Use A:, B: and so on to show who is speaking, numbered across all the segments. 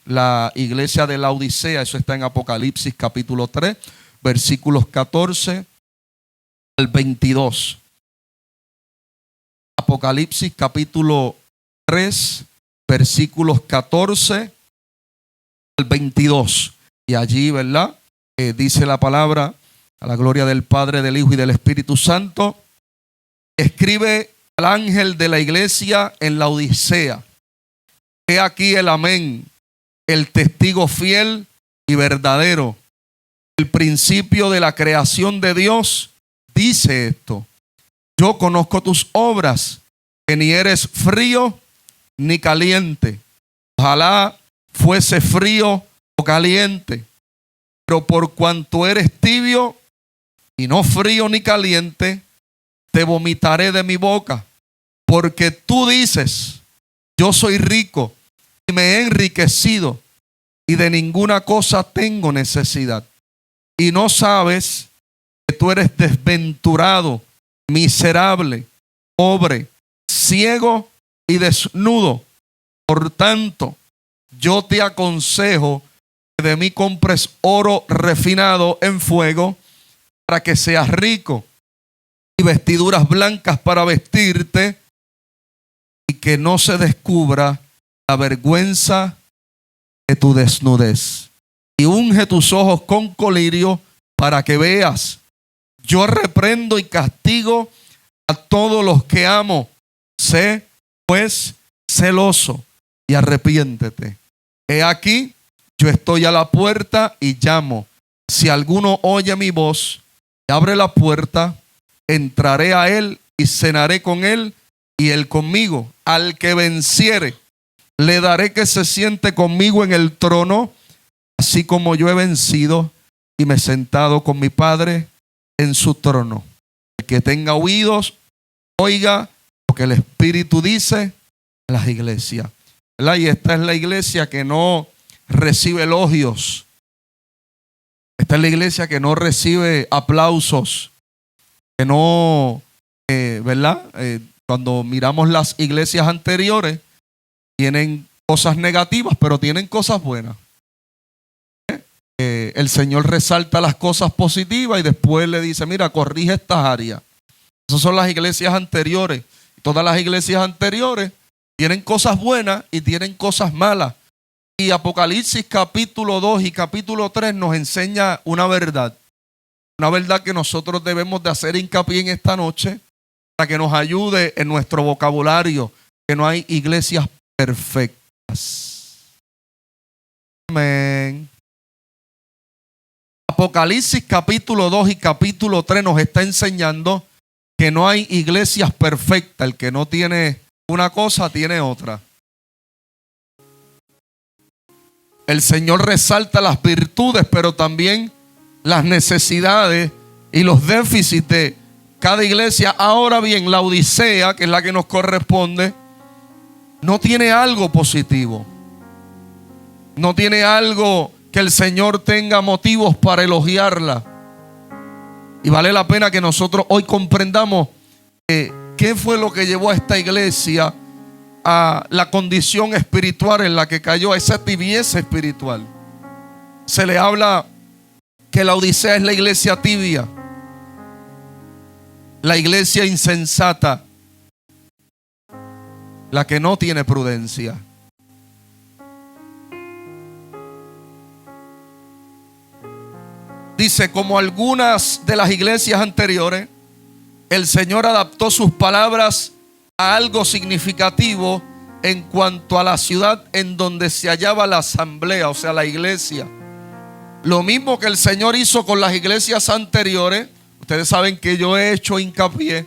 A: La iglesia de la Odisea, eso está en Apocalipsis capítulo 3, versículos 14 al 22. Apocalipsis capítulo 3, versículos 14 al 22. Y allí, ¿verdad? Dice la palabra, a la gloria del Padre, del Hijo y del Espíritu Santo. Escribe al ángel de la iglesia en la Odisea: he aquí el amén, el testigo fiel y verdadero, el principio de la creación de Dios, dice esto: yo conozco tus obras, que ni eres frío ni caliente. Ojalá fuese frío o caliente, pero por cuanto eres tibio y no frío ni caliente, te vomitaré de mi boca. Porque tú dices: yo soy rico y me he enriquecido, y de ninguna cosa tengo necesidad. Y no sabes que tú eres desventurado, miserable, pobre, ciego y desnudo. Por tanto, yo te aconsejo que de mí compres oro refinado en fuego, para que seas rico, y vestiduras blancas para vestirte, y que no se descubra la vergüenza de tu desnudez. Y unge tus ojos con colirio para que veas. Yo reprendo y castigo a todos los que amo. Sé pues celoso y arrepiéntete. He aquí, yo estoy a la puerta y llamo. Si alguno oye mi voz y abre la puerta, entraré a él y cenaré con él y él conmigo. Al que venciere, le daré que se siente conmigo en el trono, así como yo he vencido y me he sentado con mi Padre en su trono. El que tenga oídos, oiga lo que el Espíritu dice a las iglesias. ¿Verdad? Y esta es la iglesia que no recibe elogios. Esta es la iglesia que no recibe aplausos. Que no, ¿verdad? Cuando miramos las iglesias anteriores, tienen cosas negativas, pero tienen cosas buenas. El Señor resalta las cosas positivas y después le dice: mira, corrige estas áreas. Esas son las iglesias anteriores. Todas las iglesias anteriores tienen cosas buenas y tienen cosas malas. Y Apocalipsis capítulo 2 y capítulo 3 nos enseña una verdad. Una verdad que nosotros debemos de hacer hincapié en esta noche, para que nos ayude en nuestro vocabulario, que no hay iglesias perfectas. Amén. Apocalipsis capítulo 2 y capítulo 3 nos está enseñando que no hay iglesias perfectas. El que no tiene una cosa, tiene otra. El Señor resalta las virtudes, pero también las necesidades y los déficits de cada iglesia. Ahora bien, la Odisea, que es la que nos corresponde, no tiene algo positivo. No tiene algo que el Señor tenga motivos para elogiarla. Y vale la pena que nosotros hoy comprendamos qué fue lo que llevó a esta iglesia a la condición espiritual en la que cayó, a esa tibieza espiritual. Se le habla que la Odisea es la iglesia tibia, la iglesia insensata, la que no tiene prudencia. Dice: como algunas de las iglesias anteriores, el Señor adaptó sus palabras a algo significativo en cuanto a la ciudad en donde se hallaba la asamblea, o sea, la iglesia. Lo mismo que el Señor hizo con las iglesias anteriores. Ustedes saben que yo he hecho hincapié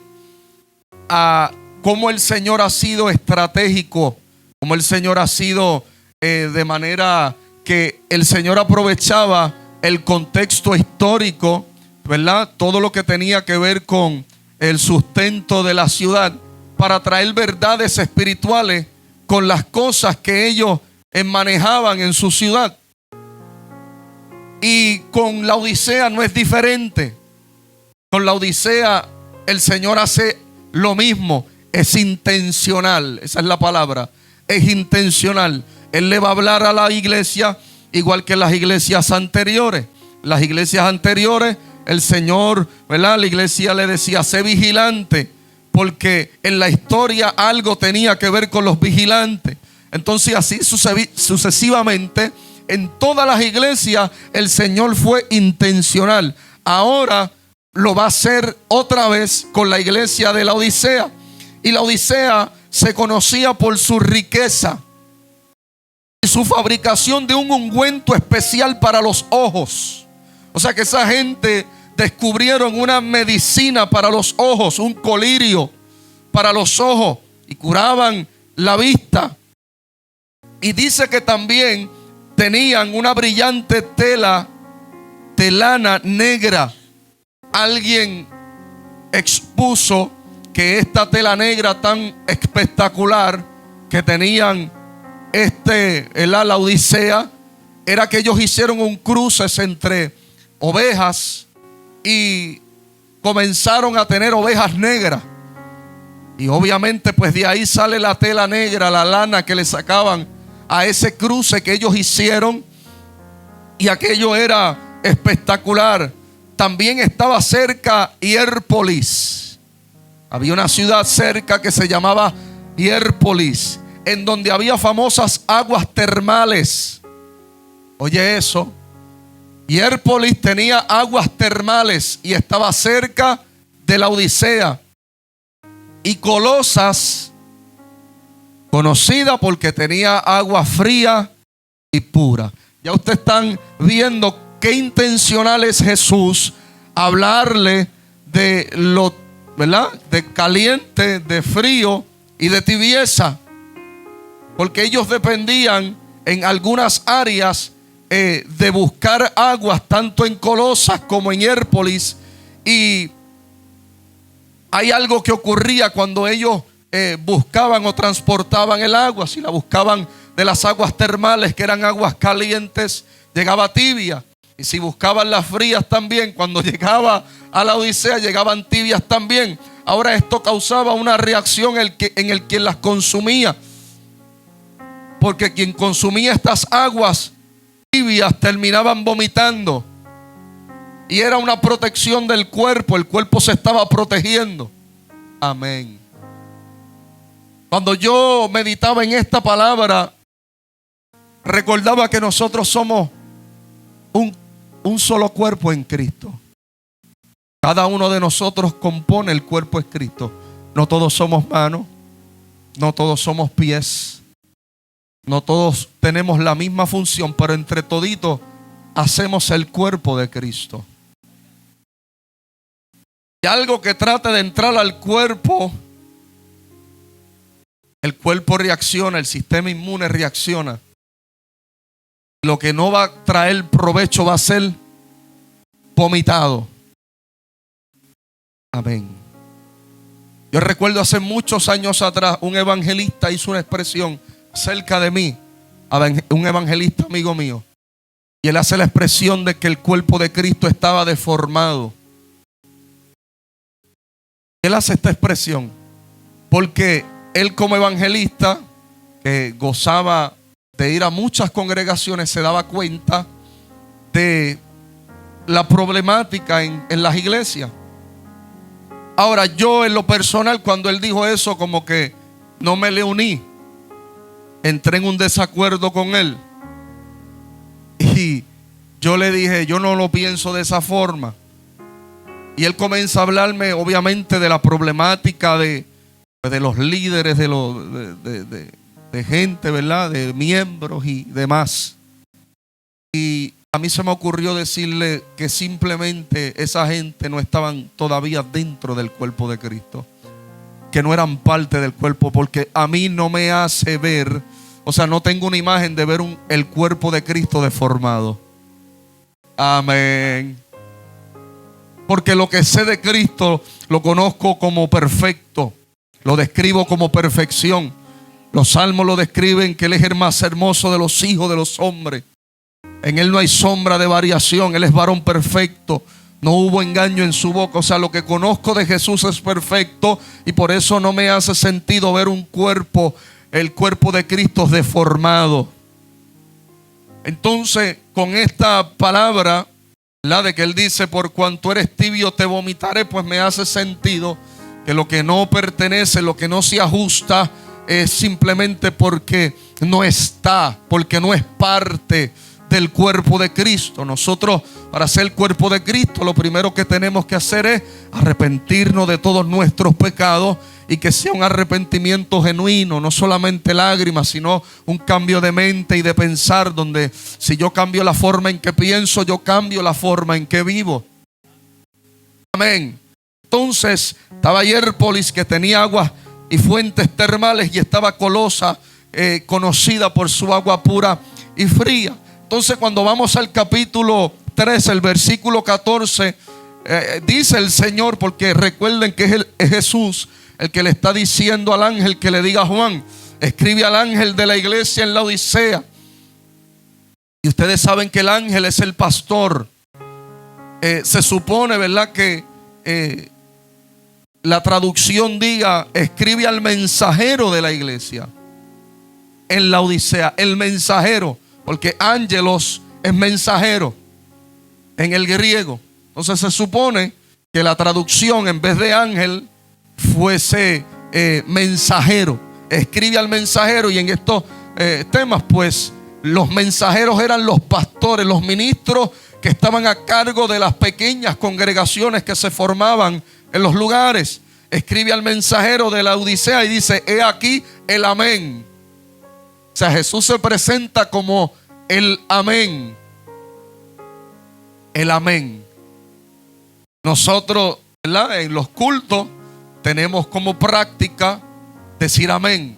A: a cómo el Señor ha sido estratégico, cómo el Señor ha sido de manera que el Señor aprovechaba el contexto histórico, ¿verdad? Todo lo que tenía que ver con el sustento de la ciudad, para traer verdades espirituales con las cosas que ellos manejaban en su ciudad. Y con la Odisea no es diferente. Con la Odisea el Señor hace lo mismo. Es intencional, esa es la palabra. Es intencional. Él le va a hablar a la iglesia igual que las iglesias anteriores. Las iglesias anteriores, el Señor, ¿verdad? La iglesia le decía, sé vigilante, porque en la historia algo tenía que ver con los vigilantes. Entonces así sucesivamente, en todas las iglesias el Señor fue intencional. Ahora lo va a hacer otra vez con la iglesia de la Odisea. Y la Odisea se conocía por su riqueza y su fabricación de un ungüento especial para los ojos. O sea que esa gente descubrieron una medicina para los ojos, un colirio para los ojos, y curaban la vista. Y dice que también tenían una brillante tela de lana negra. Alguien expuso que esta tela negra tan espectacular que tenían la Odisea, era que ellos hicieron un cruce entre ovejas y comenzaron a tener ovejas negras. Y obviamente pues de ahí sale la tela negra, la lana que le sacaban a ese cruce que ellos hicieron, y aquello era espectacular. También estaba cerca Hiérpolis. Había una ciudad cerca que se llamaba Hiérpolis, en donde había famosas aguas termales. Oye eso, Hiérpolis tenía aguas termales y estaba cerca de la Odisea. Y Colosas, conocida porque tenía agua fría y pura. Ya ustedes están viendo qué intencional es Jesús hablarle de lo, ¿verdad?, de caliente, de frío y de tibieza, porque ellos dependían en algunas áreas de buscar aguas, tanto en Colosas como en Hiérpolis. Y hay algo que ocurría cuando ellos buscaban o transportaban el agua. Si la buscaban de las aguas termales, que eran aguas calientes, llegaba tibia. Y si buscaban las frías también, cuando llegaba a la Odisea, llegaban tibias también. Ahora esto causaba una reacción en el quien las consumía, porque quien consumía estas aguas tibias terminaban vomitando. Y era una protección del cuerpo. El cuerpo se estaba protegiendo. Amén. Cuando yo meditaba en esta palabra, recordaba que nosotros somos un solo cuerpo en Cristo. Cada uno de nosotros compone el cuerpo de Cristo. No todos somos manos, no todos somos pies, no todos tenemos la misma función, pero entre toditos hacemos el cuerpo de Cristo. Y algo que trate de entrar al cuerpo, el cuerpo reacciona, el sistema inmune reacciona. Lo que no va a traer provecho va a ser vomitado. Amén. Yo recuerdo hace muchos años atrás, un evangelista hizo una expresión cerca de mí, un evangelista amigo mío, y él hace la expresión de que el cuerpo de Cristo estaba deformado. Él hace esta expresión porque él, como evangelista que gozaba de ir a muchas congregaciones, se daba cuenta de la problemática en las iglesias. Ahora, yo en lo personal, cuando él dijo eso, como que no me le uní. Entré en un desacuerdo con él. Y yo le dije, yo no lo pienso de esa forma. Y él comienza a hablarme, obviamente, de la problemática de los líderes, de gente, ¿verdad?, de miembros y demás. Y a mí se me ocurrió decirle que simplemente esa gente no estaban todavía dentro del cuerpo de Cristo, que no eran parte del cuerpo, porque a mí no me hace ver, o sea, no tengo una imagen de ver el cuerpo de Cristo deformado. Amén. Porque lo que sé de Cristo lo conozco como perfecto, lo describo como perfección. Los salmos lo describen que Él es el más hermoso de los hijos de los hombres. En Él no hay sombra de variación. Él es varón perfecto. No hubo engaño en su boca. O sea, lo que conozco de Jesús es perfecto. Y por eso no me hace sentido ver un cuerpo, el cuerpo de Cristo deformado. Entonces, con esta palabra, la de que él dice, por cuanto eres tibio te vomitaré, pues me hace sentido que lo que no pertenece, lo que no se ajusta, es simplemente porque no está, porque no es parte del cuerpo de Cristo. Nosotros, para ser el cuerpo de Cristo, lo primero que tenemos que hacer es arrepentirnos de todos nuestros pecados, y que sea un arrepentimiento genuino, no solamente lágrimas, sino un cambio de mente y de pensar, donde si yo cambio la forma en que pienso, yo cambio la forma en que vivo. Amén. Entonces estaba Hierpolis, que tenía aguas y fuentes termales, y estaba Colosa, conocida por su agua pura y fría. Entonces, cuando vamos al capítulo 3, el versículo 14, dice el Señor, porque recuerden que es Jesús el que le está diciendo al ángel que le diga a Juan, escribe al ángel de la iglesia en la Odisea. Y ustedes saben que el ángel es el pastor. Se supone, ¿verdad?, que la traducción diga, escribe al mensajero de la iglesia en la Odisea. El mensajero, porque ángelos es mensajero en el griego. Entonces se supone que la traducción, en vez de ángel, fuese mensajero. Escribe al mensajero. Y en estos temas, pues los mensajeros eran los pastores, los ministros que estaban a cargo de las pequeñas congregaciones que se formaban en los lugares. Escribe al mensajero de la Odisea y dice, he aquí el amén. O sea, Jesús se presenta como el amén. El amén. Nosotros, ¿verdad?, en los cultos tenemos como práctica decir amén.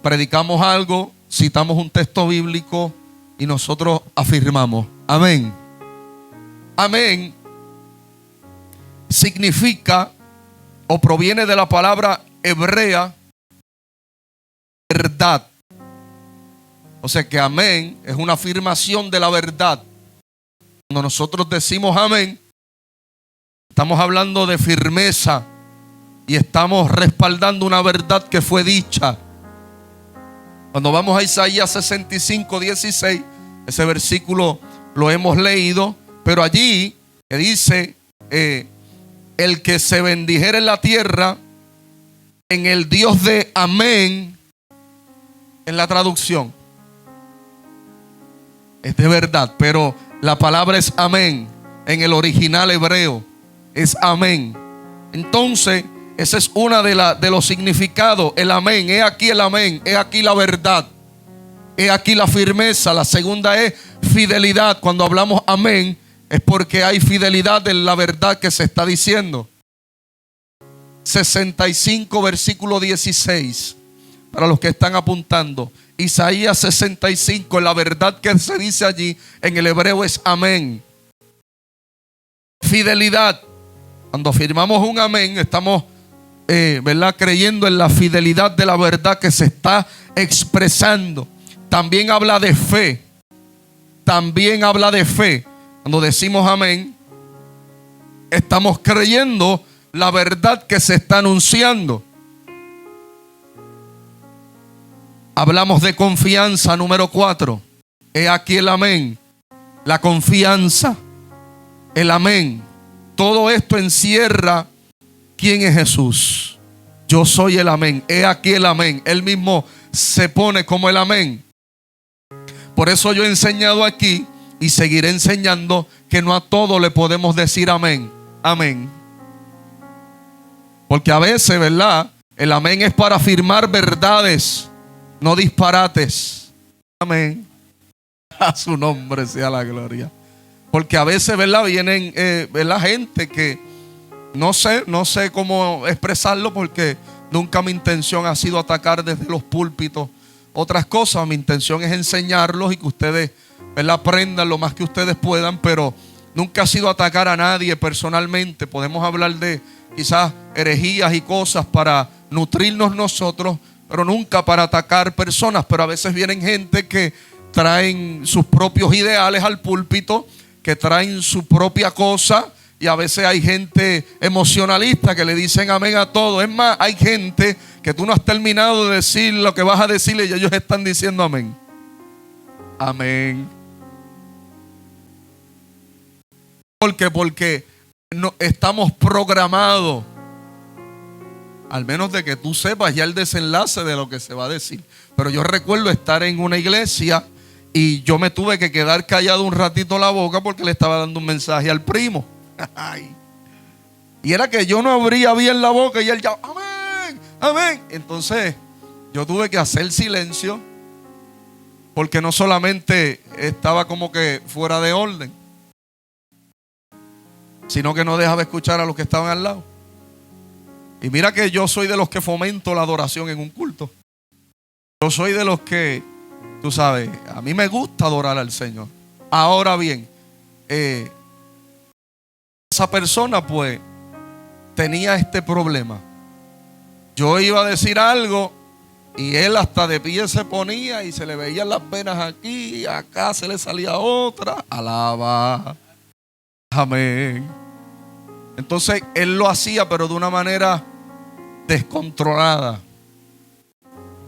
A: Predicamos algo, citamos un texto bíblico y nosotros afirmamos amén. Amén significa o proviene de la palabra hebrea verdad. O sea que amén es una afirmación de la verdad. Cuando nosotros decimos amén, estamos hablando de firmeza y estamos respaldando una verdad que fue dicha. Cuando vamos a Isaías 65:16, ese versículo lo hemos leído, pero allí que dice, el que se bendijera en la tierra, en el Dios de amén, en la traducción es de verdad, pero la palabra es amén. En el original hebreo es amén. Entonces, esa es una de los significados. El amén, he aquí el amén, he aquí la verdad, he aquí la firmeza. La segunda es fidelidad. Cuando hablamos amén, es porque hay fidelidad en la verdad que se está diciendo. 65, versículo 16. Para los que están apuntando, Isaías 65, la verdad que se dice allí en el hebreo es amén. Fidelidad. Cuando afirmamos un amén, estamos ¿verdad?, creyendo en la fidelidad de la verdad que se está expresando. También habla de fe. También habla de fe. Cuando decimos amén, estamos creyendo la verdad que se está anunciando. Hablamos de confianza, número 4. He aquí el amén. La confianza, el amén. Todo esto encierra quién es Jesús. Yo soy el amén. He aquí el amén. Él mismo se pone como el amén. Por eso yo he enseñado aquí y seguiré enseñando que no a todo le podemos decir amén. Amén. Porque a veces, ¿verdad?, el amén es para afirmar verdades, no disparates. Amén. A su nombre sea la gloria. Porque a veces, ¿verdad?, vienen ¿verdad?, gente que no sé cómo expresarlo, porque nunca mi intención ha sido atacar desde los púlpitos otras cosas. Mi intención es enseñarlos y que ustedes, ¿verdad?, aprendan lo más que ustedes puedan, pero nunca ha sido atacar a nadie personalmente. Podemos hablar de quizás herejías y cosas para nutrirnos nosotros, pero nunca para atacar personas. Pero a veces vienen gente que traen sus propios ideales al púlpito, que traen su propia cosa, y a veces hay gente emocionalista que le dicen amén a todo. Es más, hay gente que tú no has terminado de decir lo que vas a decirle y ellos están diciendo amén. Amén. Porque no, estamos programados, al menos de que tú sepas ya el desenlace de lo que se va a decir. Pero yo recuerdo estar en una iglesia y yo me tuve que quedar callado un ratito la boca porque le estaba dando un mensaje al primo. Y era que yo no abría bien la boca y él ya, amén, amén. Entonces yo tuve que hacer silencio porque no solamente estaba como que fuera de orden, sino que no dejaba escuchar a los que estaban al lado. Y mira que yo soy de los que fomento la adoración en un culto. Yo soy de los que, tú sabes, a mí me gusta adorar al Señor. Ahora bien, esa persona pues tenía este problema. Yo iba a decir algo y él hasta de pie se ponía y se le veían las venas aquí y acá se le salía otra. Alaba. Amén. Entonces él lo hacía, pero de una manera descontrolada,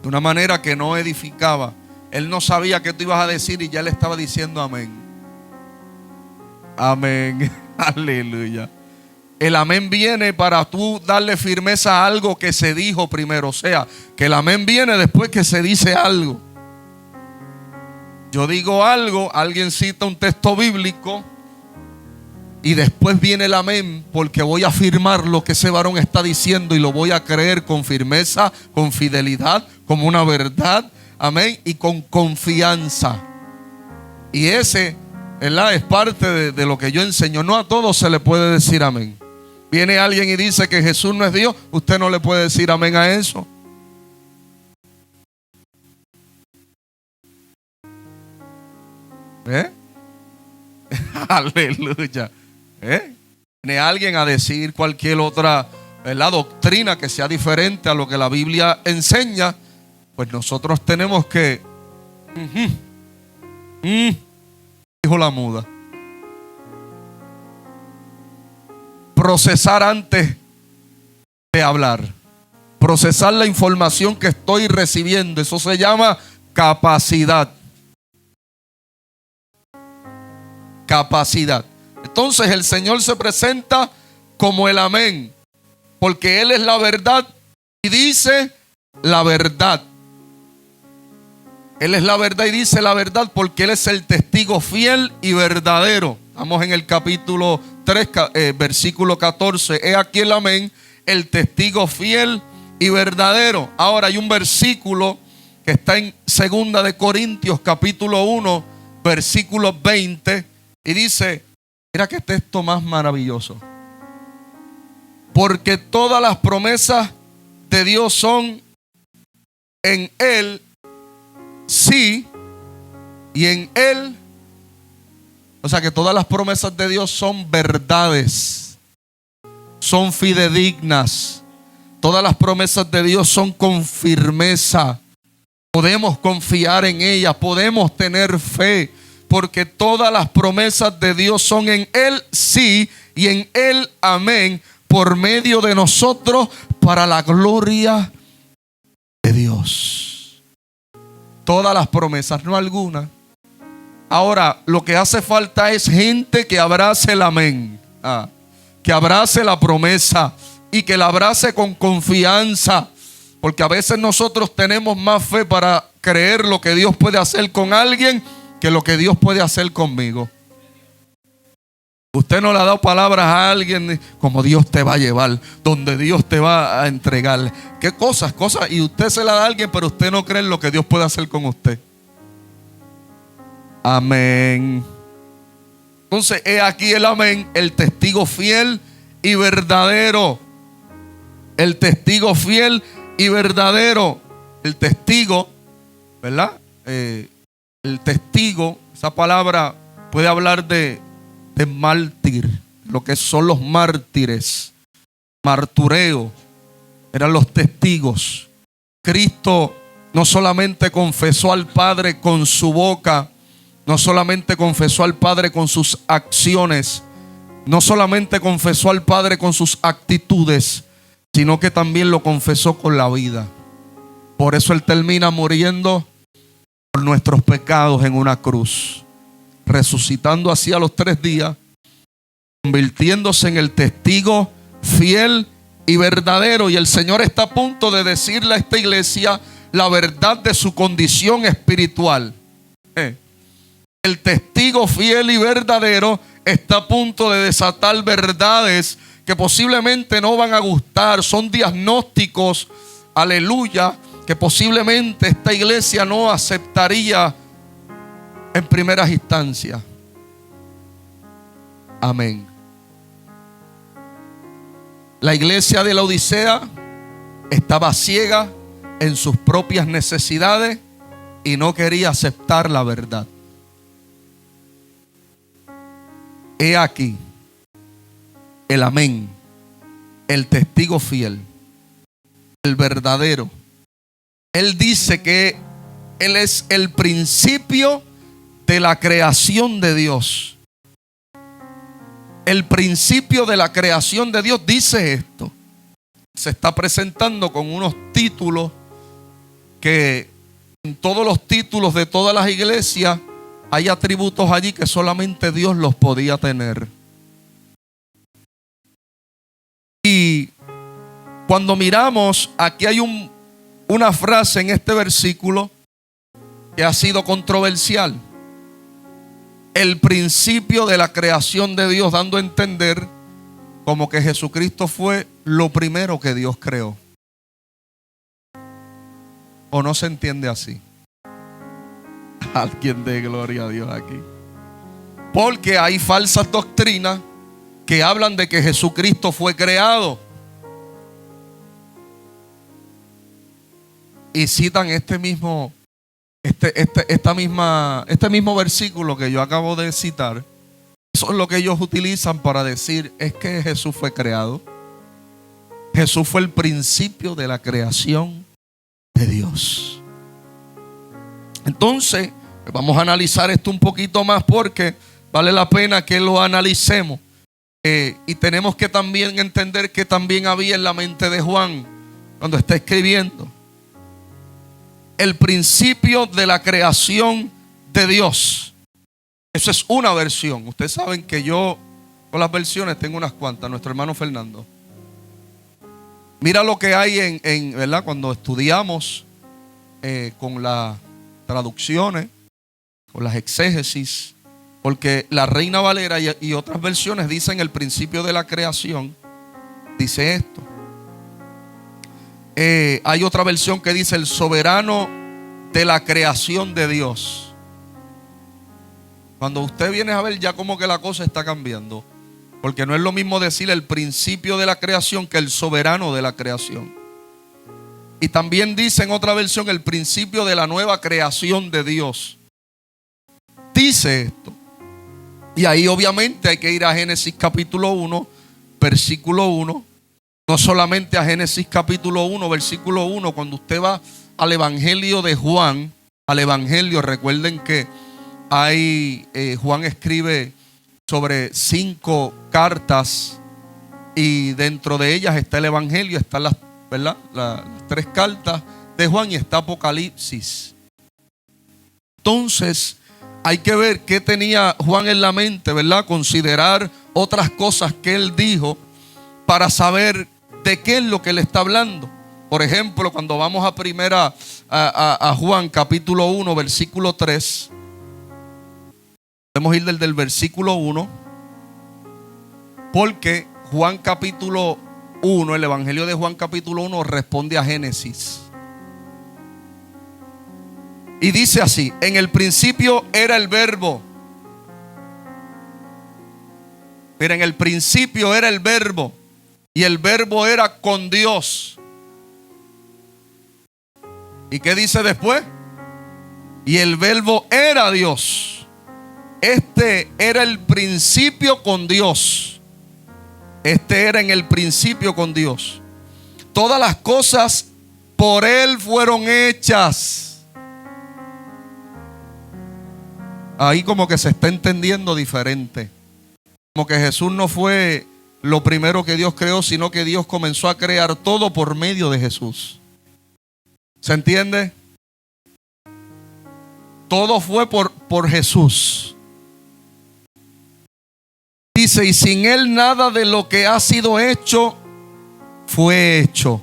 A: de una manera que no edificaba. Él no sabía qué tú ibas a decir y ya le estaba diciendo amén. Amén. Aleluya. El amén viene para tú darle firmeza a algo que se dijo primero. O sea, que el amén viene después que se dice algo. Yo digo algo, alguien cita un texto bíblico y después viene el amén, porque voy a afirmar lo que ese varón está diciendo y lo voy a creer con firmeza, con fidelidad, como una verdad. Amén. Y con confianza. Y ese, ¿verdad?, es parte de lo que yo enseño. No a todos se le puede decir amén. Viene alguien y dice que Jesús no es Dios, usted no le puede decir amén a eso. Aleluya. Viene alguien a decir cualquier otra, ¿verdad?, doctrina que sea diferente a lo que la Biblia enseña, pues nosotros tenemos que dijo la muda, procesar antes de hablar, procesar la información que estoy recibiendo. Eso se llama capacidad. Capacidad. Entonces el Señor se presenta como el amén, porque Él es la verdad y dice la verdad. Él es la verdad y dice la verdad porque Él es el testigo fiel y verdadero. Estamos en el capítulo 3, versículo 14. He aquí el amén, el testigo fiel y verdadero. Ahora hay un versículo que está en 2 de Corintios capítulo 1, versículo 20, y dice, mira qué texto más maravilloso. Porque todas las promesas de Dios son en Él sí y en Él. O sea que todas las promesas de Dios son verdades, son fidedignas. Todas las promesas de Dios son con firmeza. Podemos confiar en ellas, podemos tener fe, porque todas las promesas de Dios son en Él sí y en Él amén, por medio de nosotros, para la gloria de Dios. Todas las promesas, no algunas. Ahora, lo que hace falta es gente que abrace el amén, que abrace la promesa y que la abrace con confianza. Porque a veces nosotros tenemos más fe para creer lo que Dios puede hacer con alguien que lo que Dios puede hacer conmigo. Usted no le ha dado palabras a alguien como Dios te va a llevar, donde Dios te va a entregar. ¿Qué cosas? Y usted se la da a alguien, pero usted no cree en lo que Dios puede hacer con usted. Amén. Entonces, he aquí el amén, el testigo fiel y verdadero. El testigo fiel y verdadero. El testigo, ¿verdad? El testigo, esa palabra puede hablar de mártir, lo que son los mártires. Martureo, eran los testigos. Cristo no solamente confesó al Padre con su boca, no solamente confesó al Padre con sus acciones, no solamente confesó al Padre con sus actitudes, sino que también lo confesó con la vida. Por eso Él termina muriendo por nuestros pecados en una cruz, resucitando así a los 3 días, convirtiéndose en el testigo fiel y verdadero. Y el Señor está a punto de decirle a esta iglesia la verdad de su condición espiritual. El testigo fiel y verdadero está a punto de desatar verdades que posiblemente no van a gustar. Son diagnósticos, aleluya, que posiblemente esta iglesia no aceptaría en primeras instancias. Amén. La iglesia de la Odisea estaba ciega en sus propias necesidades y no quería aceptar la verdad. He aquí el amén, el testigo fiel, el verdadero. Él dice que Él es el principio de la creación de Dios. El principio de la creación de Dios dice esto. Se está presentando con unos títulos que en todos los títulos de todas las iglesias hay atributos allí que solamente Dios los podía tener. Y cuando miramos, aquí hay una frase en este versículo que ha sido controversial. El principio de la creación de Dios, dando a entender como que Jesucristo fue lo primero que Dios creó. ¿O no se entiende así? Alguien dé gloria a Dios aquí. Porque hay falsas doctrinas que hablan de que Jesucristo fue creado. Y citan este mismo versículo que yo acabo de citar. Eso es lo que ellos utilizan para decir es que Jesús fue creado. Jesús fue el principio de la creación de Dios. Entonces, vamos a analizar esto un poquito más porque vale la pena que lo analicemos. Y tenemos que también entender que también había en la mente de Juan cuando está escribiendo el principio de la creación de Dios. Eso es una versión. Ustedes saben que yo con las versiones tengo unas cuantas. Nuestro hermano Fernando, mira lo que hay en ¿verdad? Cuando estudiamos con las traducciones, con las exégesis, porque la Reina Valera y otras versiones dicen el principio de la creación. Dice esto. Hay otra versión que dice el soberano de la creación de Dios. Cuando usted viene a ver, ya como que la cosa está cambiando, porque no es lo mismo decir el principio de la creación que el soberano de la creación. Y también dice en otra versión el principio de la nueva creación de Dios. Dice esto. Y ahí obviamente hay que ir a Génesis capítulo 1, versículo 1. No solamente a Génesis capítulo 1, versículo 1. Cuando usted va al Evangelio de Juan, al Evangelio, recuerden que Juan escribe sobre 5 cartas y dentro de ellas está el Evangelio, están las 3 cartas de Juan y está Apocalipsis. Entonces hay que ver qué tenía Juan en la mente, ¿verdad? Considerar otras cosas que él dijo para saber de qué es lo que él está hablando. Por ejemplo, cuando vamos a Juan capítulo 1, versículo 3, podemos ir desde el versículo 1, porque Juan capítulo 1, el Evangelio de Juan capítulo 1 responde a Génesis. Y dice así: en el principio era el verbo. Mira, en el principio era el verbo. Y el verbo era con Dios. ¿Y qué dice después? Y el verbo era Dios. Este era el principio con Dios. Este era en el principio con Dios. Todas las cosas por Él fueron hechas. Ahí como que se está entendiendo diferente. Como que Jesús no fue lo primero que Dios creó, sino que Dios comenzó a crear todo por medio de Jesús. ¿Se entiende? todo fue por Jesús. Dice, y sin Él nada de lo que ha sido hecho fue hecho.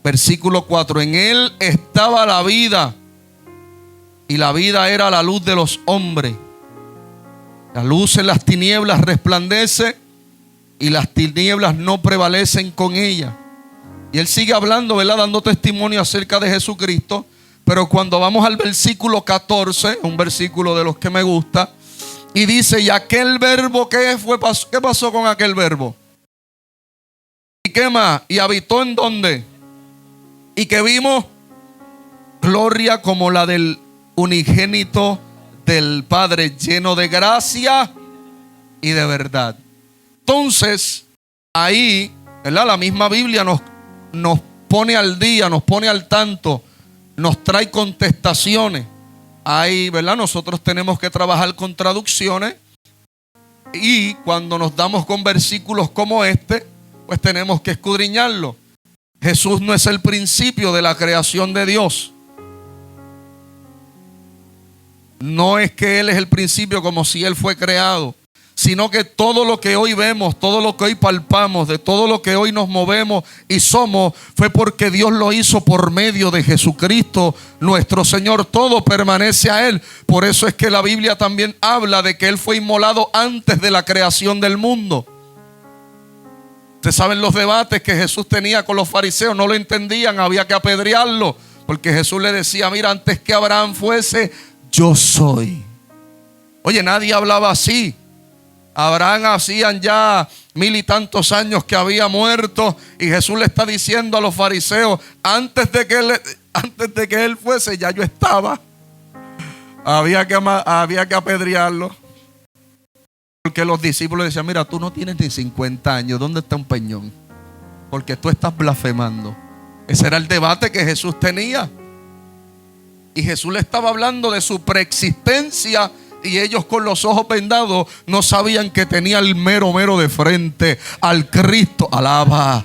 A: Versículo 4, en Él estaba la vida, y la vida era la luz de los hombres. La luz en las tinieblas resplandece, y las tinieblas no prevalecen con ella. Y él sigue hablando, ¿verdad? Dando testimonio acerca de Jesucristo. Pero cuando vamos al versículo 14, un versículo de los que me gusta, y dice, y aquel verbo, ¿qué pasó con aquel verbo? ¿Y qué más? ¿Y habitó en dónde? Y que vimos gloria como la del unigénito del Padre, lleno de gracia y de verdad. Entonces, ahí, ¿verdad? La misma Biblia nos pone al día, nos pone al tanto, nos trae contestaciones. Ahí, ¿verdad? Nosotros tenemos que trabajar con traducciones, y cuando nos damos con versículos como este, pues tenemos que escudriñarlo. Jesús no es el principio de la creación de Dios. No es que Él es el principio como si Él fue creado, sino que todo lo que hoy vemos, todo lo que hoy palpamos, de todo lo que hoy nos movemos y somos, fue porque Dios lo hizo por medio de Jesucristo, nuestro Señor. Todo permanece a Él. Por eso es que la Biblia también habla de que Él fue inmolado antes de la creación del mundo. Ustedes saben los debates que Jesús tenía con los fariseos, no lo entendían, había que apedrearlo, porque Jesús le decía, mira, antes que Abraham fuese, yo soy. Oye, nadie hablaba así. Abraham hacían ya 1000 y tantos años que había muerto, y Jesús le está diciendo a los fariseos, antes de que él fuese, ya yo estaba. Había que apedrearlo, porque los discípulos decían, mira, tú no tienes ni 50 años, ¿dónde está un peñón? Porque tú estás blasfemando. Ese era el debate que Jesús tenía, y Jesús le estaba hablando de su preexistencia. Y ellos, con los ojos vendados, no sabían que tenía el mero de frente al Cristo, alaba,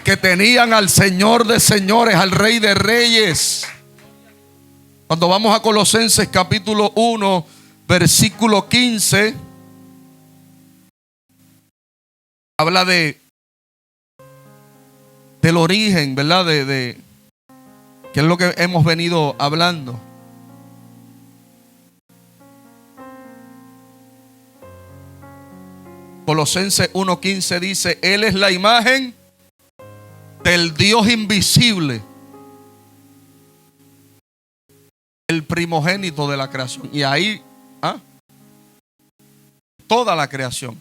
A: que tenían al Señor de señores, al Rey de reyes. Cuando vamos a Colosenses capítulo 1, versículo 15, habla del origen, ¿verdad? De que es lo que hemos venido hablando. Colosenses 1:15 dice, Él es la imagen del Dios invisible, el primogénito de la creación. Y ahí, toda la creación.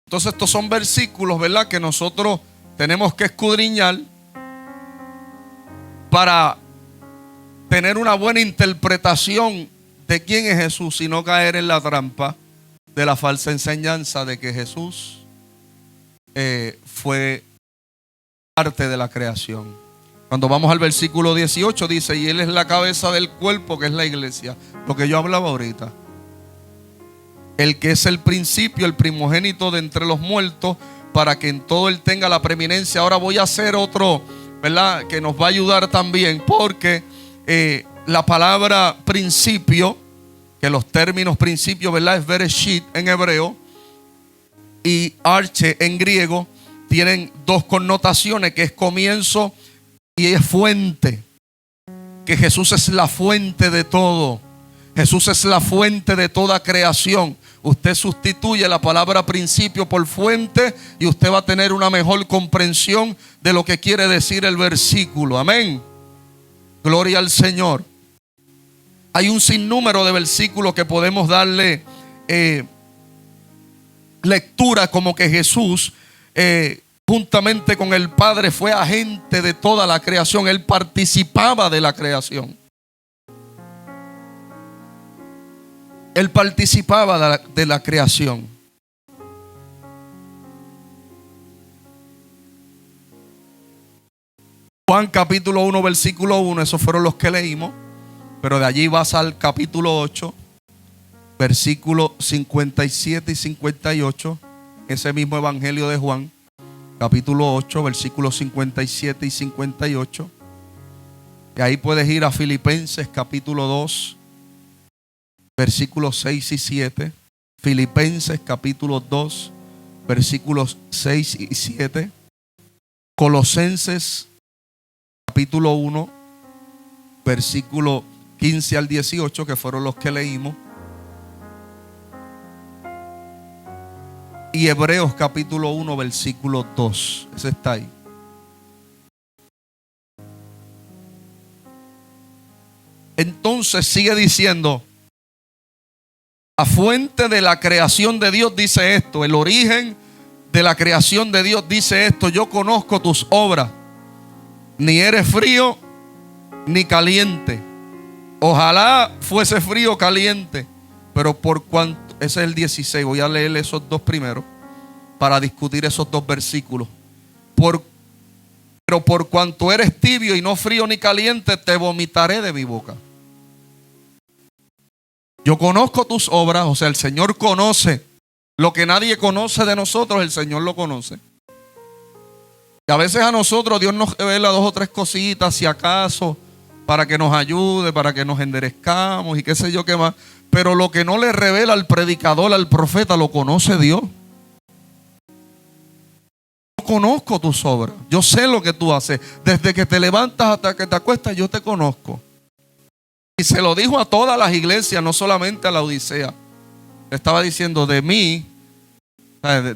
A: Entonces estos son versículos, ¿verdad?, que nosotros tenemos que escudriñar para tener una buena interpretación de quién es Jesús y no caer en la trampa de la falsa enseñanza de que Jesús fue parte de la creación. Cuando vamos al versículo 18 dice, y Él es la cabeza del cuerpo, que es la iglesia, lo que yo hablaba ahorita, el que es el principio, el primogénito de entre los muertos, para que en todo Él tenga la preeminencia. Ahora voy a hacer otro, ¿verdad?, que nos va a ayudar también, porque la palabra principio, que los términos principio, ¿verdad?, es bereshit en hebreo y arche en griego, tienen dos connotaciones, que es comienzo y es fuente. Que Jesús es la fuente de todo. Jesús es la fuente de toda creación. Usted sustituye la palabra principio por fuente y usted va a tener una mejor comprensión de lo que quiere decir el versículo. Amén. Gloria al Señor. Hay un sinnúmero de versículos que podemos darle lectura, como que Jesús juntamente con el Padre fue agente de toda la creación. Él participaba de la creación. Él participaba de la creación. Juan capítulo 1 versículo 1, esos fueron los que leímos. Pero de allí vas al capítulo 8, versículos 57 y 58, ese mismo evangelio de Juan, capítulo 8, versículos 57 y 58. Y ahí puedes ir a Filipenses capítulo 2, versículos 6 y 7. Filipenses capítulo 2, versículos 6 y 7. Colosenses capítulo 1, versículo 15 al 18, que fueron los que leímos. Y Hebreos capítulo 1, versículo 2. Ese está ahí. Entonces sigue diciendo: la fuente de la creación de Dios dice esto, el origen de la creación de Dios dice esto: yo conozco tus obras, ni eres frío ni caliente. Ojalá fuese frío o caliente, pero por cuanto, ese es el 16, voy a leer esos dos primeros para discutir esos dos versículos. Pero por cuanto eres tibio y no frío ni caliente, te vomitaré de mi boca. Yo conozco tus obras, o sea, el Señor conoce lo que nadie conoce de nosotros, el Señor lo conoce. Y a veces a nosotros Dios nos revela dos o tres cositas, si acaso, para que nos ayude, para que nos enderezcamos y qué sé yo qué más. Pero lo que no le revela al predicador, al profeta, lo conoce Dios. Yo conozco tus obras, yo sé lo que tú haces. Desde que te levantas hasta que te acuestas, yo te conozco. Y se lo dijo a todas las iglesias, no solamente a la Odisea. Le estaba diciendo: de mí,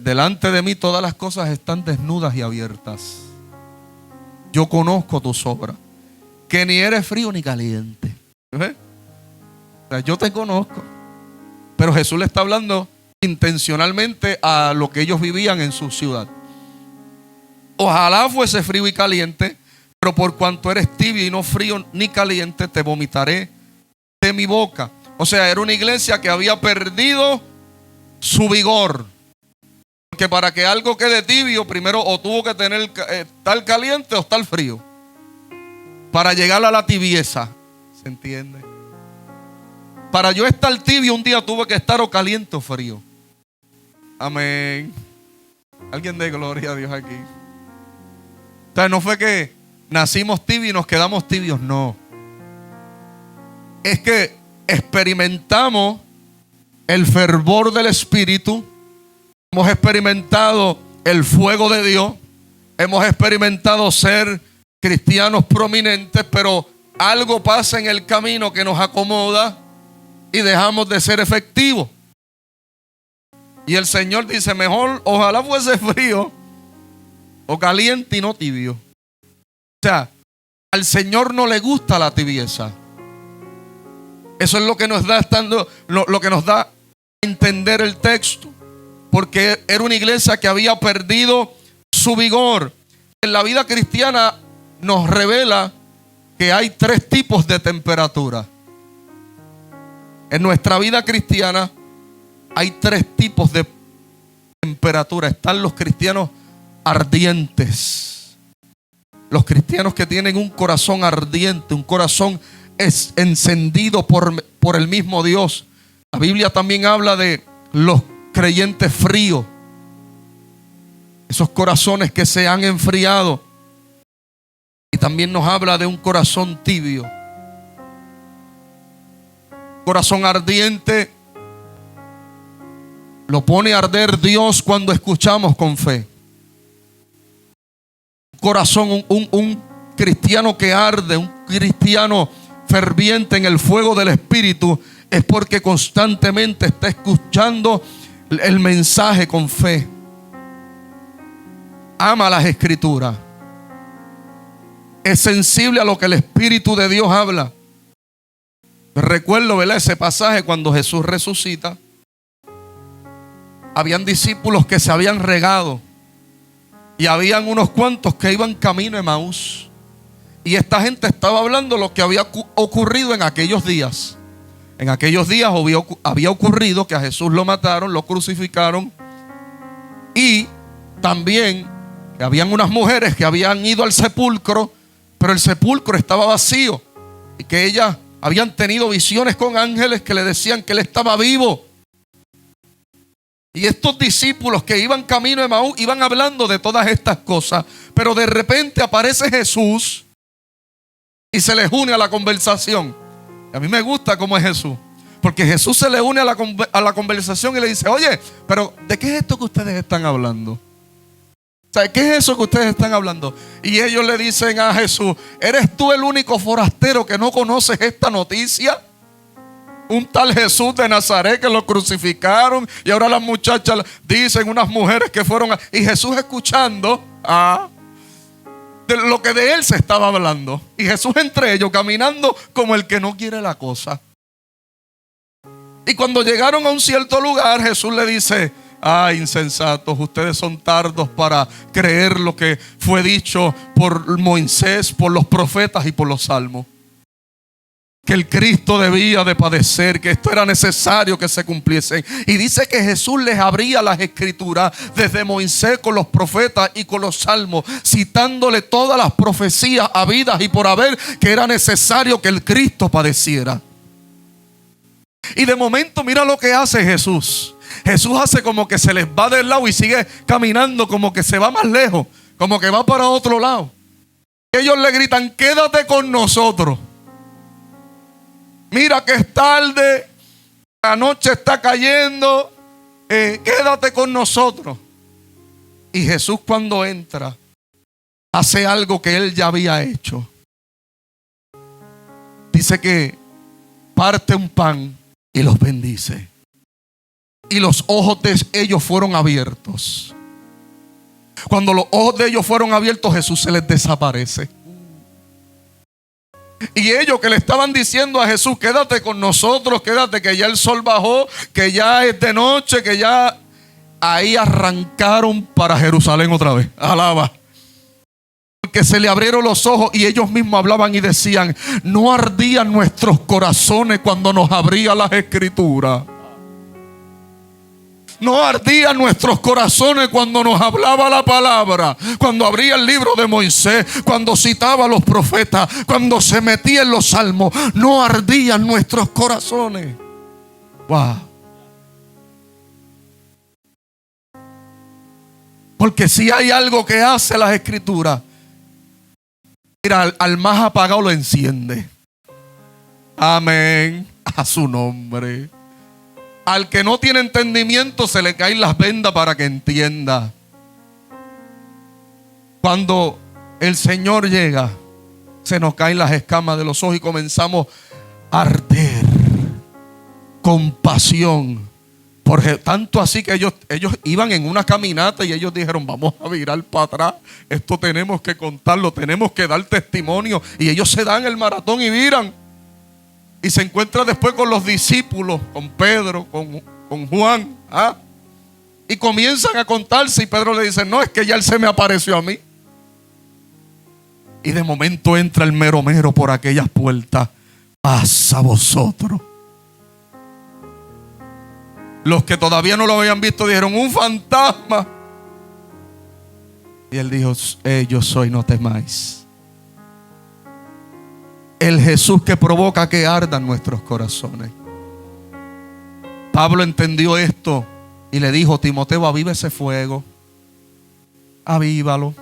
A: delante de mí todas las cosas están desnudas y abiertas. Yo conozco tus obras, que ni eres frío ni caliente. ¿Ves? O sea, yo te conozco. Pero Jesús le está hablando intencionalmente a lo que ellos vivían en su ciudad. Ojalá fuese frío y caliente, pero por cuanto eres tibio y no frío ni caliente, te vomitaré de mi boca. O sea, era una iglesia que había perdido su vigor. Porque para que algo quede tibio, primero o tuvo que tener estar caliente o estar frío, para llegar a la tibieza. ¿Se entiende? Para yo estar tibio un día tuve que estar o caliente o frío. Amén. Alguien dé gloria a Dios aquí. O sea, no fue que nacimos tibios y nos quedamos tibios, no. Es que experimentamos el fervor del Espíritu. Hemos experimentado el fuego de Dios. Hemos experimentado ser cristianos prominentes, pero algo pasa en el camino que nos acomoda y dejamos de ser efectivos. Y el Señor dice: mejor ojalá fuese frío o caliente y no tibio. O sea, al Señor no le gusta la tibieza. Eso es lo que nos da lo que nos da a entender el texto. Porque era una iglesia que había perdido su vigor. En la vida cristiana nos revela que hay tres tipos de temperatura. En nuestra vida cristiana hay tres tipos de temperatura. Están los cristianos ardientes. Los cristianos que tienen un corazón ardiente, un corazón encendido por el mismo Dios. La Biblia también habla de los creyentes fríos. Esos corazones que se han enfriado. Y también nos habla de un corazón tibio. Corazón ardiente lo pone a arder Dios cuando escuchamos con fe. Corazón, un cristiano que arde, un cristiano ferviente en el fuego del Espíritu, es porque constantemente está escuchando el mensaje con fe. Ama las Escrituras. Es sensible a lo que el Espíritu de Dios habla. Recuerdo, ¿verdad?, ese pasaje cuando Jesús resucita. Habían discípulos que se habían regado. Y habían unos cuantos que iban camino a Emaús. Y esta gente estaba hablando lo que había ocurrido en aquellos días. En aquellos días había ocurrido que a Jesús lo mataron, lo crucificaron. Y también que habían unas mujeres que habían ido al sepulcro, pero el sepulcro estaba vacío. Y que ellas habían tenido visiones con ángeles que le decían que él estaba vivo. Y estos discípulos que iban camino a Emaús iban hablando de todas estas cosas. Pero de repente aparece Jesús y se les une a la conversación. A mí me gusta cómo es Jesús. Porque Jesús se le une a la conversación y le dice: oye, pero ¿de qué es esto que ustedes están hablando? O sea, ¿qué es eso que ustedes están hablando? Y ellos le dicen a Jesús: ¿eres tú el único forastero que no conoces esta noticia? Un tal Jesús de Nazaret que lo crucificaron, y ahora las muchachas dicen, unas mujeres que fueron y Jesús escuchando de lo que de él se estaba hablando, y Jesús entre ellos caminando como el que no quiere la cosa. Y cuando llegaron a un cierto lugar, Jesús le dice: insensatos, ustedes son tardos para creer lo que fue dicho por Moisés, por los profetas y por los salmos. Que el Cristo debía de padecer, que esto era necesario que se cumpliesen. Y dice que Jesús les abría las escrituras desde Moisés con los profetas y con los salmos, citándole todas las profecías habidas y por haber, que era necesario que el Cristo padeciera. Y de momento mira lo que hace Jesús. Jesús hace como que se les va del lado y sigue caminando, como que se va más lejos, como que va para otro lado. Ellos le gritan: quédate con nosotros. Mira que es tarde, la noche está cayendo, quédate con nosotros. Y Jesús, cuando entra, hace algo que él ya había hecho. Dice que parte un pan y los bendice. Y los ojos de ellos fueron abiertos. Cuando los ojos de ellos fueron abiertos, Jesús se les desaparece. Y ellos que le estaban diciendo a Jesús: quédate con nosotros, quédate, que ya el sol bajó, que ya es de noche, que ya... Ahí arrancaron para Jerusalén otra vez. Alaba. Porque se le abrieron los ojos y ellos mismos hablaban y decían: no ardían nuestros corazones cuando nos abría las escrituras. No ardían nuestros corazones cuando nos hablaba la palabra, cuando abría el libro de Moisés, cuando citaba a los profetas, cuando se metía en los salmos. No ardían nuestros corazones. Wow. Porque si hay algo que hace las escrituras, mira, al más apagado lo enciende. Amén. A su nombre. Al que no tiene entendimiento se le caen las vendas para que entienda. Cuando el Señor llega, se nos caen las escamas de los ojos y comenzamos a arder con pasión. Porque tanto así que ellos iban en una caminata y ellos dijeron: vamos a virar para atrás, esto tenemos que contarlo, tenemos que dar testimonio. Y ellos se dan el maratón y viran. Y se encuentra después con los discípulos, con Pedro, con Juan. Y comienzan a contarse. Y Pedro le dice: no, es que ya él se me apareció a mí. Y de momento entra el mero mero por aquellas puertas: paz a vosotros. Los que todavía no lo habían visto dijeron: un fantasma. Y él dijo: yo soy, no temáis. El Jesús que provoca que ardan nuestros corazones. Pablo entendió esto y le dijo: Timoteo, aviva ese fuego. Avívalo.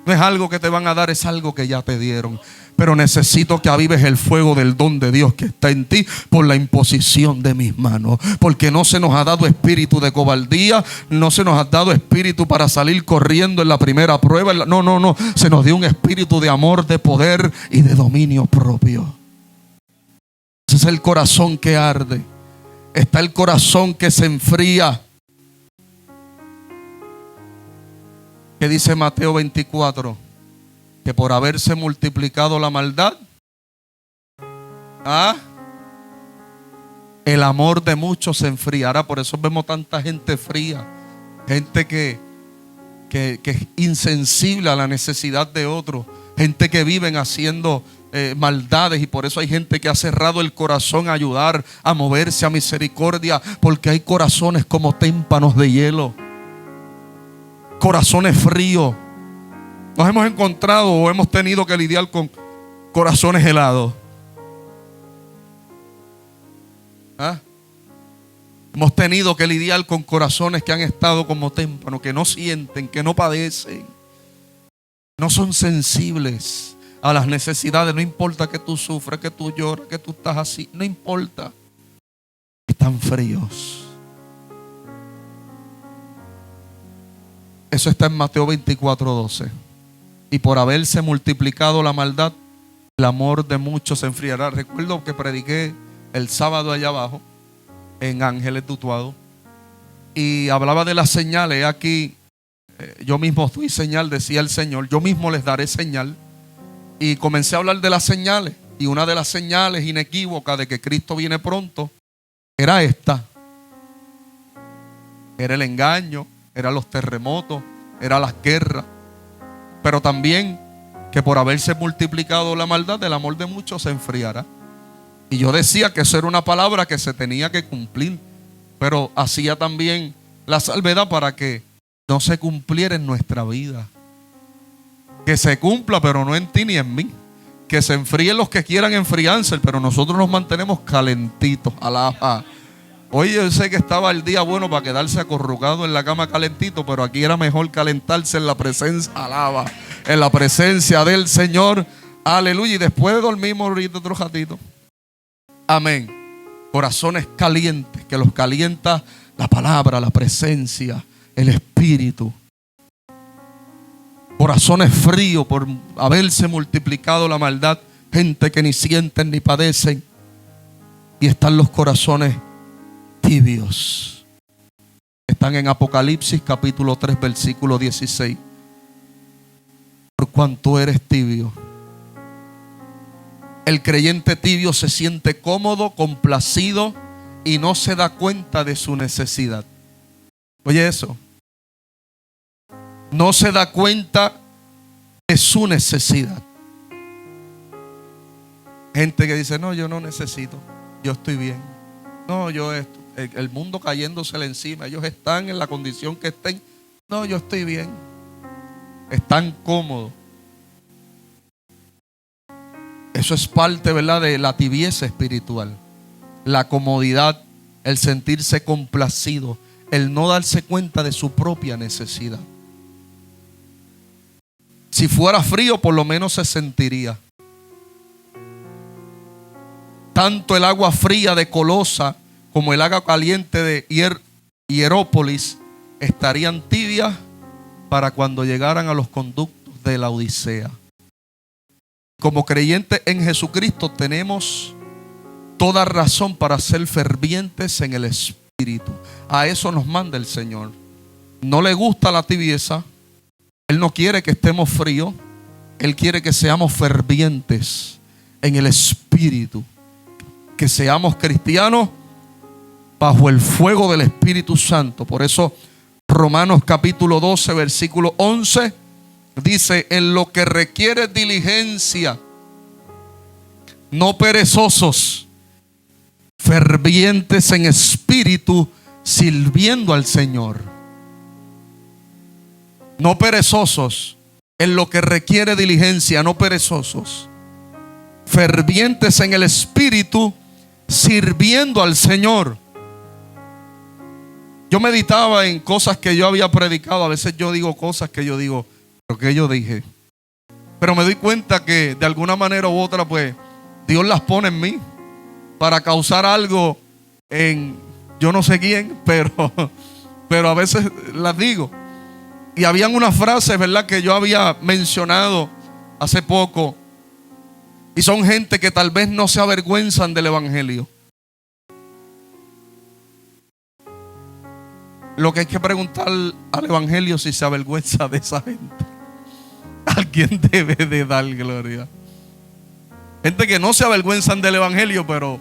A: No es algo que te van a dar, es algo que ya te dieron. Pero necesito que avives el fuego del don de Dios que está en ti por la imposición de mis manos. Porque no se nos ha dado espíritu de cobardía, no se nos ha dado espíritu para salir corriendo en la primera prueba. No. Se nos dio un espíritu de amor, de poder y de dominio propio. Ese es el corazón que arde. Está el corazón que se enfría. ¿Qué dice Mateo 24? Que por haberse multiplicado la maldad, el amor de muchos se enfriará. Por eso vemos tanta gente fría, gente que es insensible a la necesidad de otros, gente que viven haciendo maldades, y por eso hay gente que ha cerrado el corazón a ayudar, a moverse a misericordia, porque hay corazones como témpanos de hielo, corazones fríos. Nos hemos encontrado o hemos tenido que lidiar con corazones helados. Hemos tenido que lidiar con corazones que han estado como témpanos, que no sienten, que no padecen, no son sensibles a las necesidades. No importa que tú sufras, que tú lloras, que tú estás así, no importa. están fríos. Eso está en Mateo 24:12. Y por haberse multiplicado la maldad, el amor de muchos se enfriará. Recuerdo que prediqué el sábado allá abajo en Ángeles de Utuado y hablaba de las señales. Aquí yo mismo doy señal, decía el Señor, yo mismo les daré señal. Y comencé a hablar de las señales, y una de las señales inequívocas de que Cristo viene pronto era esta: era el engaño, eran los terremotos, eran las guerras, pero también que por haberse multiplicado la maldad, el amor de muchos se enfriará. Y yo decía que eso era una palabra que se tenía que cumplir, pero hacía también la salvedad para que no se cumpliera en nuestra vida. Que se cumpla, pero no en ti ni en mí. Que se enfríen los que quieran enfriarse, pero nosotros nos mantenemos calentitos. Alaba. Oye, yo sé que estaba el día bueno para quedarse acurrucado en la cama calentito, pero aquí era mejor calentarse en la presencia, alaba, en la presencia del Señor. Aleluya. Y después dormimos ahorita otro ratito. Amén. Corazones calientes, que los calienta la palabra, la presencia, el Espíritu. Corazones fríos por haberse multiplicado la maldad, gente que ni sienten ni padecen, y están los corazones tibios. Están en Apocalipsis capítulo 3 versículo 16. Por cuanto eres tibio. El creyente tibio se siente cómodo, complacido y no se da cuenta de su necesidad. Oye eso. No se da cuenta de su necesidad. Gente que dice, no, yo no necesito, yo estoy bien. No, yo esto, el mundo cayéndosele encima, ellos están en la condición que estén. No, yo estoy bien. Están cómodos. Eso es parte, ¿verdad?, de la tibieza espiritual. La comodidad, el sentirse complacido, el no darse cuenta de su propia necesidad. Si fuera frío, por lo menos se sentiría. Tanto el agua fría de Colosa como el agua caliente de Hierópolis estarían tibias para cuando llegaran a los conductos de la Odisea. Como creyentes en Jesucristo tenemos toda razón para ser fervientes en el Espíritu. A eso nos manda el Señor. No le gusta la tibieza. Él no quiere que estemos fríos. Él quiere que seamos fervientes en el Espíritu. Que seamos cristianos bajo el fuego del Espíritu Santo. Por eso Romanos capítulo 12 versículo 11 dice: en lo que requiere diligencia, no perezosos, fervientes en espíritu, sirviendo al Señor. No perezosos, en lo que requiere diligencia, no perezosos, fervientes en el espíritu, sirviendo al Señor. Yo meditaba en cosas que yo había predicado. A veces yo digo cosas que yo digo, ¿pero qué yo dije? Pero me doy cuenta que de alguna manera u otra, pues Dios las pone en mí para causar algo en yo no sé quién, pero a veces las digo. Y habían unas frases, ¿verdad?, que yo había mencionado hace poco. Y son gente que tal vez no se avergüenzan del Evangelio. Lo que hay que preguntar al Evangelio si se avergüenza de esa gente. Alguien debe de dar gloria. Gente que no se avergüenzan del Evangelio, pero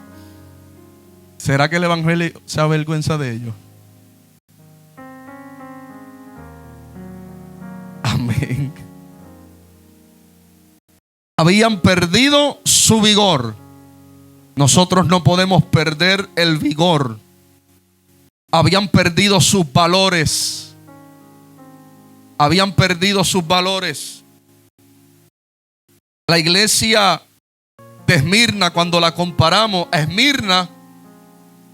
A: ¿será que el Evangelio se avergüenza de ellos? Amén. Habían perdido su vigor. Nosotros no podemos perder el vigor. Habían perdido sus valores. Habían perdido sus valores. La iglesia de Esmirna, cuando la comparamos a Esmirna,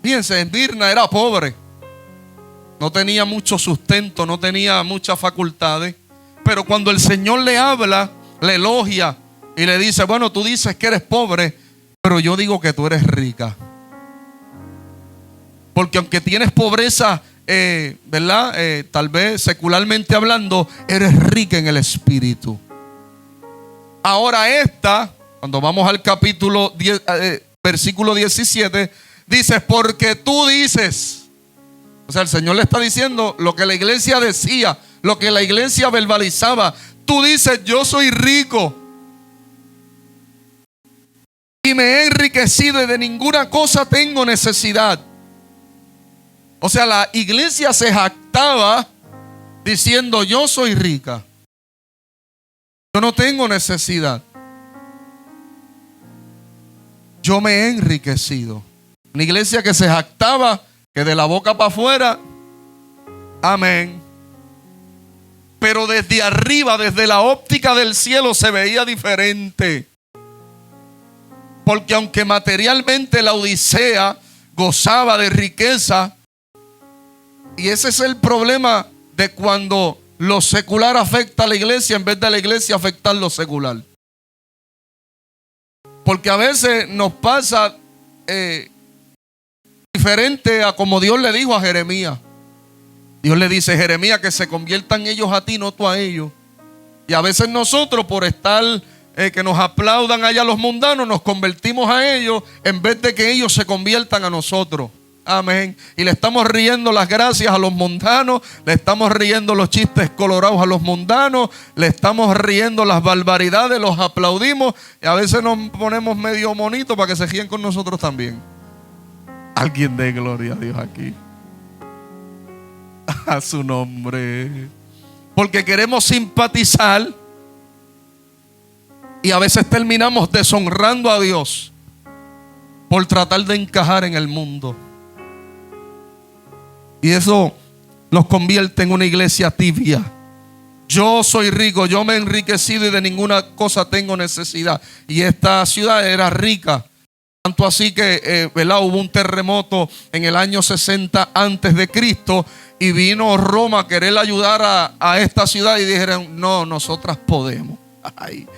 A: fíjense, Esmirna era pobre. No tenía mucho sustento, no tenía muchas facultades. Pero cuando el Señor le habla, le elogia y le dice: bueno, tú dices que eres pobre, pero yo digo que tú eres rica. Porque aunque tienes pobreza, ¿verdad? Tal vez secularmente hablando, eres rica en el espíritu. Ahora cuando vamos al capítulo 10, versículo 17, dice, porque tú dices. O sea, el Señor le está diciendo lo que la iglesia decía, lo que la iglesia verbalizaba. Tú dices, yo soy rico y me he enriquecido y de ninguna cosa tengo necesidad. O sea, la iglesia se jactaba diciendo, yo soy rica, yo no tengo necesidad, yo me he enriquecido. Una iglesia que se jactaba que de la boca para afuera, amén. Pero desde arriba, desde la óptica del cielo, se veía diferente. Porque aunque materialmente la Odisea gozaba de riqueza, y ese es el problema de cuando lo secular afecta a la iglesia en vez de la iglesia afectar lo secular. Porque a veces nos pasa diferente a como Dios le dijo a Jeremías. Dios le dice, Jeremías, que se conviertan ellos a ti, no tú a ellos. Y a veces nosotros, por estar que nos aplaudan allá los mundanos, nos convertimos a ellos en vez de que ellos se conviertan a nosotros. Amén. Y le estamos riendo las gracias a los mundanos, le estamos riendo los chistes colorados a los mundanos, le estamos riendo las barbaridades, los aplaudimos y a veces nos ponemos medio monito para que se ríen con nosotros también. Alguien dé gloria a Dios aquí. A su nombre. Porque queremos simpatizar y a veces terminamos deshonrando a Dios por tratar de encajar en el mundo. Y eso nos convierte en una iglesia tibia. Yo soy rico, yo me he enriquecido y de ninguna cosa tengo necesidad. Y esta ciudad era rica. Tanto así que ¿verdad? Hubo un terremoto en el año 60 antes de Cristo y vino Roma a querer ayudar a esta ciudad y dijeron, no, nosotras podemos. Ay,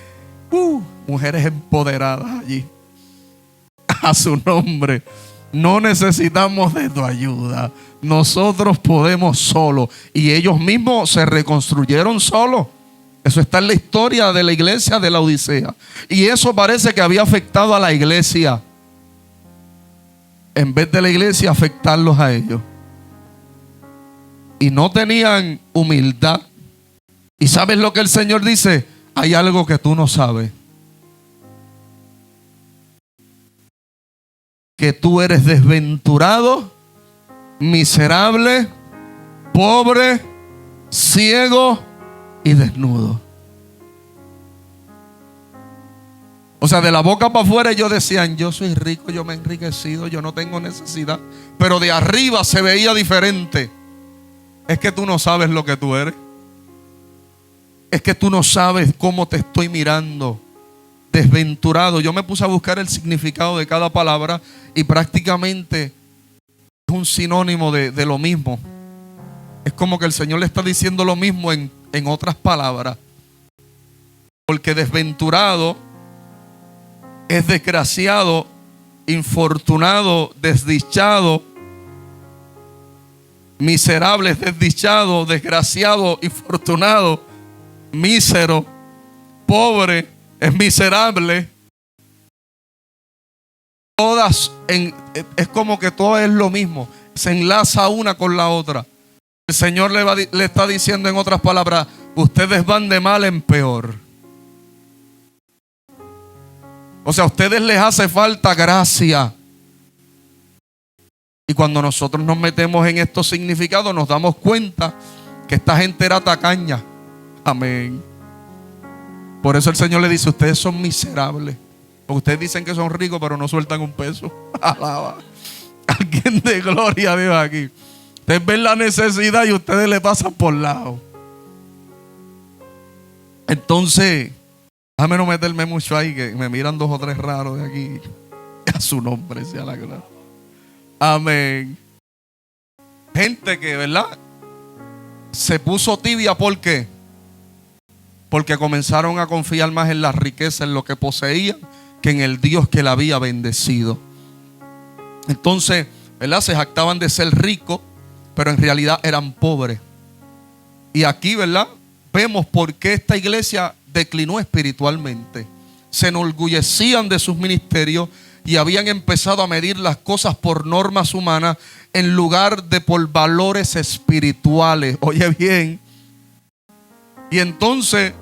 A: mujeres empoderadas allí. A su nombre. No necesitamos de tu ayuda. Nosotros podemos solos. Y ellos mismos se reconstruyeron solos. Eso está en la historia de la iglesia de la Odisea. Y eso parece que había afectado a la iglesia, en vez de la iglesia afectarlos a ellos. Y no tenían humildad. ¿Y sabes lo que el Señor dice? Hay algo que tú no sabes. Que tú eres desventurado, miserable, pobre, ciego y desnudo. O sea, de la boca para afuera ellos decían, yo soy rico, yo me he enriquecido, yo no tengo necesidad. Pero de arriba se veía diferente. Es que tú no sabes lo que tú eres. Es que tú no sabes cómo te estoy mirando. Desventurado. Yo me puse a buscar el significado de cada palabra y prácticamente es un sinónimo de lo mismo. Es como que el Señor le está diciendo lo mismo en otras palabras. Porque desventurado es desgraciado, infortunado, desdichado. Miserable es desdichado, desgraciado, infortunado, mísero, pobre es miserable. Todas es como que todo es lo mismo. Se enlaza una con la otra. El Señor le está diciendo en otras palabras, ustedes van de mal en peor. O sea, a ustedes les hace falta gracia. Y cuando nosotros nos metemos en estos significados, nos damos cuenta que esta gente era tacaña. Amén. Por eso el Señor le dice, ustedes son miserables. Porque ustedes dicen que son ricos, pero no sueltan un peso. Alaba. Alguien de gloria a Dios aquí. Ustedes ven la necesidad y ustedes le pasan por lado. Entonces, déjame no meterme mucho ahí, que me miran dos o tres raros de aquí. A su nombre sea la gloria. Amén. Gente que, ¿verdad? Se puso tibia, ¿por qué? Porque comenzaron a confiar más en la riqueza, en lo que poseían, que en el Dios que la había bendecido. Entonces, ¿verdad? Se jactaban de ser ricos, pero en realidad eran pobres. Y aquí, ¿verdad?, vemos por qué esta iglesia declinó espiritualmente. Se enorgullecían de sus ministerios y habían empezado a medir las cosas por normas humanas en lugar de por valores espirituales. Oye bien. Y entonces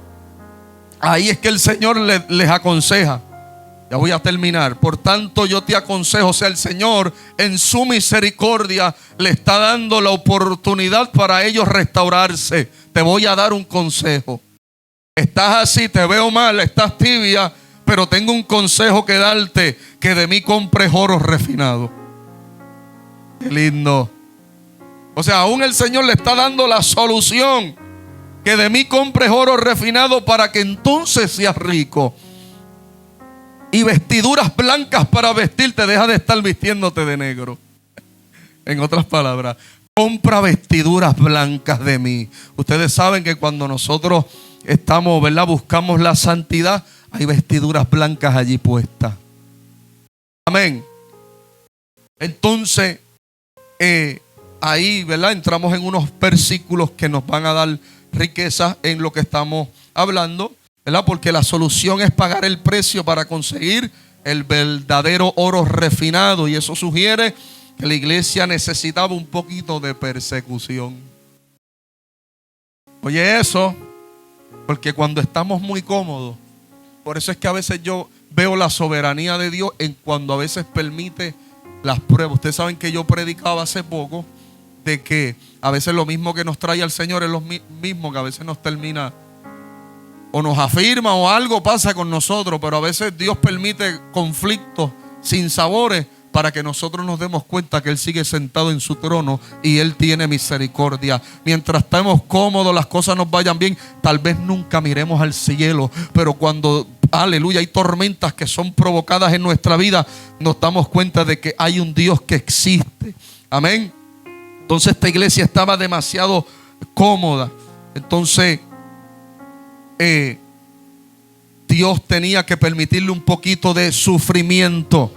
A: ahí es que el Señor les aconseja. Ya voy a terminar. Por tanto, yo te aconsejo, o sea, el Señor en su misericordia le está dando la oportunidad para ellos restaurarse. Te voy a dar un consejo. Estás así, te veo mal, estás tibia, pero tengo un consejo que darte, que de mí compres oro refinado. Qué lindo. O sea, aún el Señor le está dando la solución, que de mí compres oro refinado para que entonces seas rico. Y vestiduras blancas para vestirte. Deja de estar vistiéndote de negro. En otras palabras, compra vestiduras blancas de mí. Ustedes saben que cuando nosotros estamos, ¿verdad?, buscamos la santidad, hay vestiduras blancas allí puestas. Amén. Entonces, ahí, ¿verdad?, entramos en unos versículos que nos van a dar riqueza en lo que estamos hablando, ¿verdad? Porque la solución es pagar el precio para conseguir el verdadero oro refinado. Y eso sugiere que la iglesia necesitaba un poquito de persecución. Oye eso, porque cuando estamos muy cómodos, por eso es que a veces yo veo la soberanía de Dios en cuando a veces permite las pruebas. Ustedes saben que yo predicaba hace poco de que a veces lo mismo que nos trae al Señor es lo mismo que a veces nos termina o nos afirma o algo pasa con nosotros, pero a veces Dios permite conflictos sin sabores para que nosotros nos demos cuenta que Él sigue sentado en su trono y Él tiene misericordia. Mientras estemos cómodos, las cosas nos vayan bien, tal vez nunca miremos al cielo, pero cuando, aleluya, hay tormentas que son provocadas en nuestra vida, nos damos cuenta de que hay un Dios que existe. Amén. Entonces esta iglesia estaba demasiado cómoda. Entonces Dios tenía que permitirle un poquito de sufrimiento.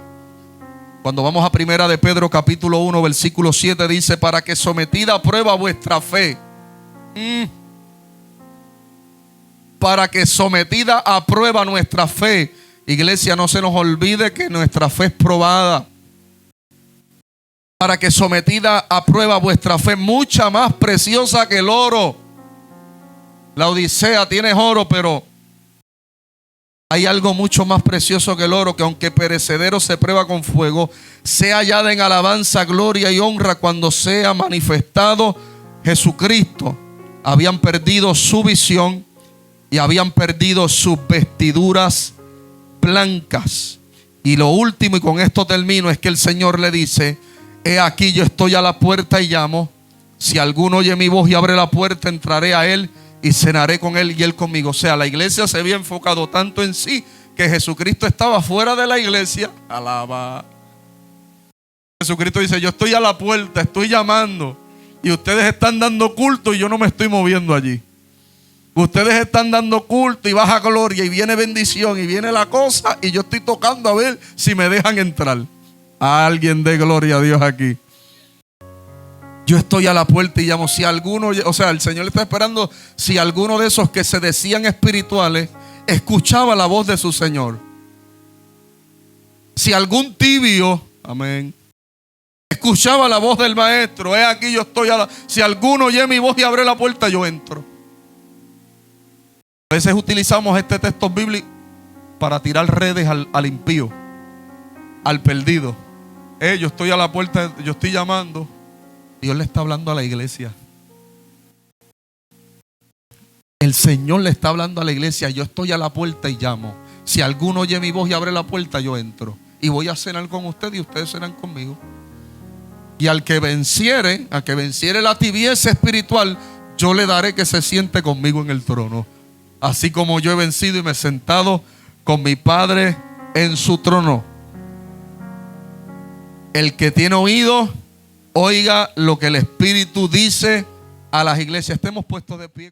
A: Cuando vamos a primera de Pedro capítulo 1 versículo 7 dice: para que sometida a prueba vuestra fe, para que sometida a prueba nuestra fe, iglesia, no se nos olvide que nuestra fe es probada. Para que sometida a prueba vuestra fe, mucha más preciosa que el oro. La Odisea tiene oro, pero hay algo mucho más precioso que el oro, que aunque perecedero se prueba con fuego, sea hallada en alabanza, gloria y honra cuando sea manifestado Jesucristo. Habían perdido su visión y habían perdido sus vestiduras blancas. Y lo último, y con esto termino, es que el Señor le dice: he aquí, yo estoy a la puerta y llamo. Si alguno oye mi voz y abre la puerta, entraré a él y cenaré con él y él conmigo. O sea, la iglesia se había enfocado tanto en sí que Jesucristo estaba fuera de la iglesia. Alaba. Jesucristo dice: yo estoy a la puerta, estoy llamando, y ustedes están dando culto y yo no me estoy moviendo allí. Ustedes están dando culto y baja gloria y viene bendición y viene la cosa, y yo estoy tocando a ver si me dejan entrar. A alguien de gloria a Dios aquí. Yo estoy a la puerta y llamo. Si alguno, o sea, el Señor le está esperando, si alguno de esos que se decían espirituales escuchaba la voz de su Señor. Si algún tibio, amén, escuchaba la voz del maestro: he aquí, yo estoy a la... Si alguno oye mi voz y abre la puerta, yo entro. A veces utilizamos este texto bíblico para tirar redes al impío, al perdido. Yo estoy a la puerta, yo estoy llamando. Dios le está hablando a la iglesia. El Señor le está hablando a la iglesia: yo estoy a la puerta y llamo. Si alguno oye mi voz y abre la puerta, yo entro. Y voy a cenar con ustedes y ustedes cenan conmigo. Y al que venciere la tibieza espiritual, yo le daré que se siente conmigo en el trono. Así como yo he vencido y me he sentado con mi Padre en su trono. El que tiene oído, oiga lo que el Espíritu dice a las iglesias. Estemos puestos de pie.